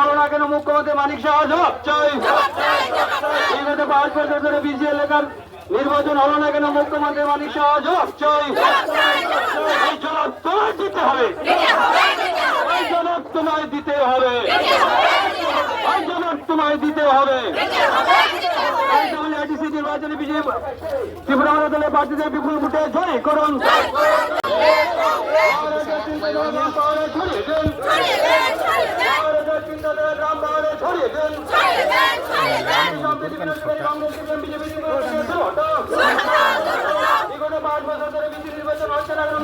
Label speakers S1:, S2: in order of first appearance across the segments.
S1: হলো না কেন মুখ্যমন্ত্রী মানিক শাহ জবাব চাই। বিগত 5 বছর ধরে বিসি এলাকার নির্বাচন হলো না কেন মুখ্যমন্ত্রী মানিক শাহ জবাব চাই। এই জবাব তোমায় দিতে হবে, এই জবাব তোমায় দিতে হবে, এই জবাব তোমায় দিতে হবে। আইটিসি নির্বাচনে বিজয়ী ত্রিপুরা দলের প্রার্থীদের বিপুল ভোটে জয় করুন।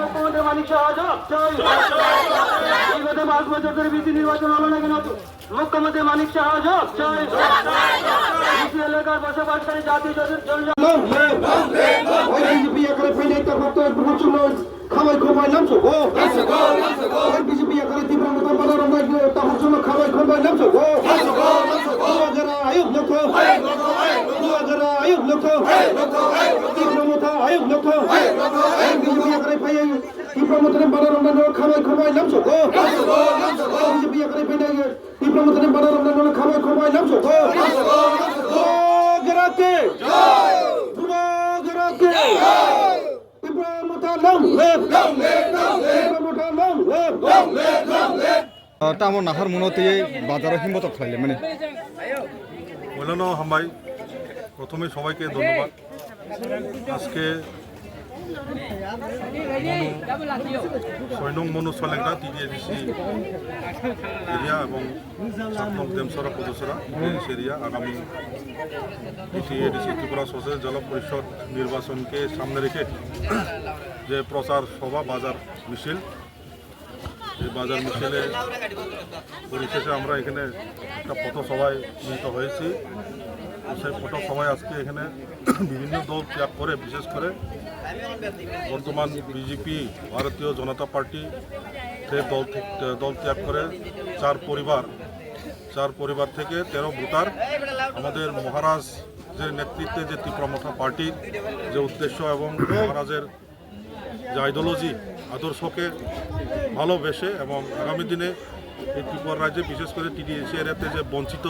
S1: মুখ্যমন্ত্রী মানিক শাহ জবাব চাই। বিগত 5 বছর ধরে বিসি নির্বাচন হলো না কেন মুখ্যমন্ত্রী মানিক শাহ জবাব চাই। বিসি এলাকার বসবাসকারী জাতি খাবাই খোবাই নামছো গো বিজেপি করে তীব্র মতো বাজার তাহার জন্য খাবাই খোবাই নামছো গো আয়োগ লোক আয়োগ লোক তীব্র মতো আয়োগ লোক বিজেপি করে পাই তীব্র মতো বাজার খাবাই খোবাই নামছো গো বিজেপি করে পাই তীব্র মতো বাজার খাবাই খোবাই নামছো গো গরাকে গরাকে
S2: তামর নাহার মনতে বাজারে হিম্মত খাইলে মানে
S3: বললো হামবাই প্রথমে সবাইকে ধন্যবাদ। আজকে সৈনং মনু সলেংরা টিডিএডিসি এরিয়া এবং সাতনং দেমসরা পদসরা এরিয়া আগামী টিডিএডিসি ত্রিপুরা সোশ্যাল জল পরিষদ নির্বাচনকে সামনে রেখে যে প্রচার সভা বাজার মিছিল, এই বাজার মিছিলে পরিশেষে আমরা এখানে একটা পথসভায় মিলিত হয়েছি। সেই পথসভায় আজকে এখানে বিভিন্ন দল ত্যাগ করে, বিশেষ করে বর্তমান বিজেপি ভারতীয় জনতা পার্টি দল ত্যাগ করে 4 পরিবার থেকে 13 ভোটার আমাদের মহারাজের নেতৃত্বে যে ত্রিপুরা পার্টির যে উদ্দেশ্য এবং মহারাজের যে আইডিওলজি আদর্শকে ভালোবেসে এবং আগামী দিনে এই ত্রিপুরা রাজ্যে বিশেষ করে টিডিএসি এরিয়াতে যে বঞ্চিত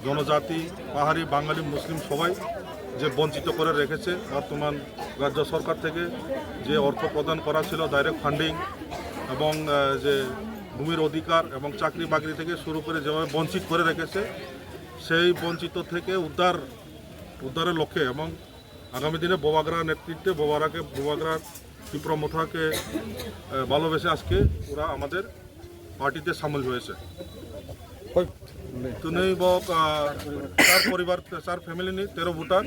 S3: জনজাতি, পাহাড়ি, বাঙালি, মুসলিম সবাই যে বঞ্চিত করে রেখেছে, বর্তমান রাজ্য সরকার থেকে যে অর্থ প্রদান করা ছিল ডাইরেক্ট ফান্ডিং এবং যে ভূমির অধিকার এবং চাকরি বাকরি থেকে শুরু করে যেভাবে বঞ্চিত করে রেখেছে, সেই বঞ্চিত থেকে উদ্ধারের লক্ষ্যে এবং আগামী দিনে বোবাগড়া নেতৃত্বে বোবাগড়া ত্রিপুরা মোথাকে ভালোবেসে আজকে ওরা আমাদের পার্টিতে সামিল হয়েছে। চার ফ্যামিলি নি 13 ভোটার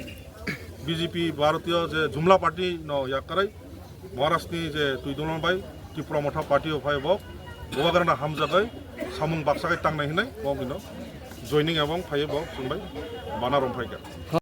S3: বিজেপি ভারতীয় যে জুমলা পার্টি ইয়াকারাই মহারাষ্ট্রনি যে তুইদুলবাই ত্রিপুরা মোথা পার্টি অফাই বক বোবাগড়া হামজাগাই সামুং বাক্সাগাই টাंनाय हिनाय बक जयनिं এবং फाइ बक जोंबाय बाना रंफायगा।